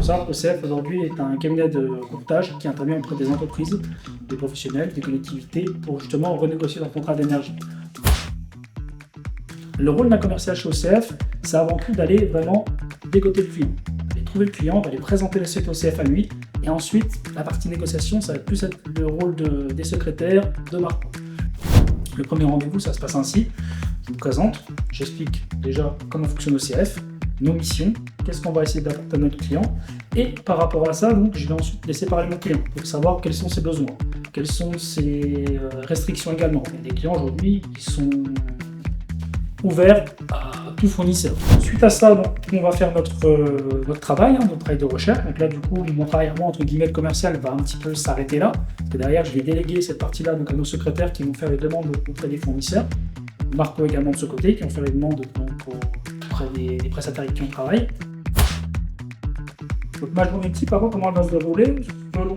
savoir que ECF aujourd'hui est un cabinet de courtage qui intervient auprès des entreprises, des professionnels, des collectivités pour justement renégocier leur contrat d'énergie. Le rôle d'un commercial chez OCF, c'est avant tout d'aller vraiment dégoter le client. Aller trouver le client, aller présenter le site OCF à lui, et ensuite la partie négociation, ça va plus être le rôle des secrétaires de Marco. Le premier rendez-vous, ça se passe ainsi. Je vous présente, j'explique déjà comment fonctionne OCF, nos missions, qu'est-ce qu'on va essayer d'apporter à notre client, et par rapport à ça, donc, je vais ensuite laisser parler mon client pour savoir quels sont ses besoins, quelles sont ses restrictions également. Il y a des clients aujourd'hui qui sont ouverts à tout fournisseur. Suite à ça, donc, on va faire notre travail, notre travail de recherche. Donc là, du coup, mon travail, moi, entre guillemets, commercial, va un petit peu s'arrêter là. Parce que derrière, je vais déléguer cette partie-là donc, à nos secrétaires qui vont faire les demandes auprès des fournisseurs. Marco également de ce côté, qui vont faire les demandes donc, auprès des prestataires avec qui on travaille. Donc ma journée type, par contre, comment elle va se dérouler? Selon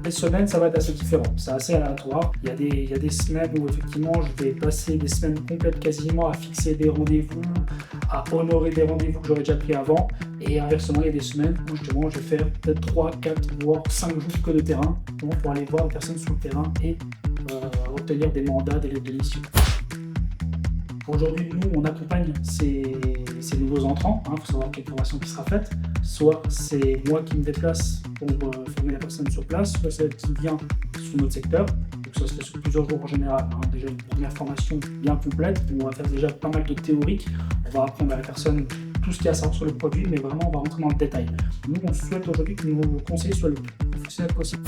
les semaines, ça va être assez différent. C'est assez aléatoire. Il y a des semaines où effectivement, je vais passer des semaines complètes quasiment à fixer des rendez-vous, à honorer des rendez-vous que j'aurais déjà pris avant. Et inversement, il y a des semaines où justement, je vais faire peut-être 3, 4, voire 5 jours que de terrain pour aller voir les personnes sur le terrain et obtenir des mandats, des lettres de mission. Aujourd'hui, nous, on accompagne ces nouveaux entrants. Il faut savoir qu'il y a une formation qui sera faite. Soit c'est moi qui me déplace pour former la personne sur place, soit c'est elle qui vient sur notre secteur. Donc ça se fait sur plusieurs jours en général. Déjà une première formation bien complète où on va faire déjà pas mal de théorique. On va apprendre à la personne tout ce qu'il y a à savoir sur le produit, mais vraiment on va rentrer dans le détail. Nous, on souhaite aujourd'hui que nos conseillers soient le plus professionnels possible.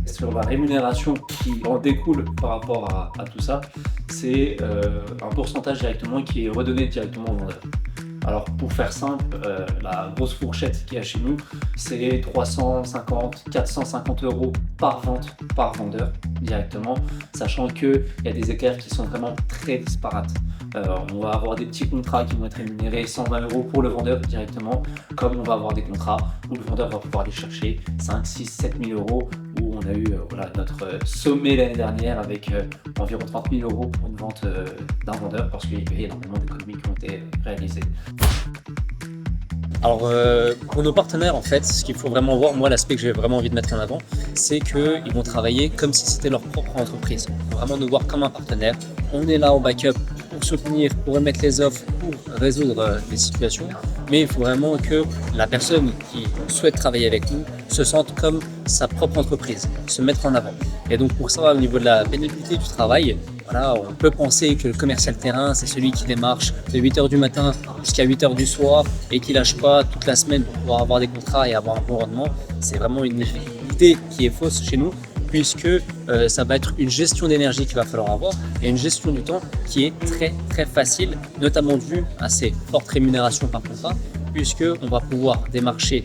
Sur la rémunération qui en découle par rapport à tout ça, c'est un pourcentage directement qui est redonné directement au vendeur. Alors pour faire simple, la grosse fourchette qu'il y a chez nous, c'est 350, 450 € par vente, par vendeur directement, sachant qu'il y a des écarts qui sont vraiment très disparates. On va avoir des petits contrats qui vont être rémunérés 120 € pour le vendeur directement, comme on va avoir des contrats où le vendeur va pouvoir aller chercher 5, 6, 7 000 €, où on a eu notre sommet l'année dernière avec environ 30 000 € pour une vente d'un vendeur, parce qu'il y avait énormément d'économies qui ont été réalisées. Alors pour nos partenaires, en fait, ce qu'il faut vraiment voir, moi l'aspect que j'ai vraiment envie de mettre en avant, c'est qu'ils vont travailler comme si c'était leur propre entreprise. Il faut vraiment nous voir comme un partenaire. On est là au backup pour soutenir, pour émettre les offres, pour résoudre les situations, mais il faut vraiment que la personne qui souhaite travailler avec nous se sente comme sa propre entreprise, se mettre en avant. Et donc pour ça, au niveau de la pénibilité du travail, voilà, on peut penser que le commercial terrain, c'est celui qui démarche de 8h du matin jusqu'à 8h du soir et qui lâche pas toute la semaine pour pouvoir avoir des contrats et avoir un bon rendement. C'est vraiment une idée qui est fausse chez nous, puisque ça va être une gestion d'énergie qu'il va falloir avoir et une gestion du temps qui est très très facile, notamment due à ces fortes rémunérations par contrat, puisqu'on va pouvoir démarcher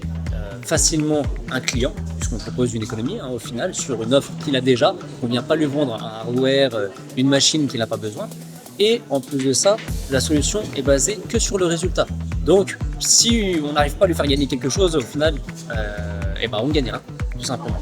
facilement un client, puisqu'on propose une économie au final sur une offre qu'il a déjà. On ne vient pas lui vendre un hardware, une machine qu'il n'a pas besoin. Et en plus de ça, la solution est basée que sur le résultat. Donc, si on n'arrive pas à lui faire gagner quelque chose, au final, on ne gagne rien, tout simplement.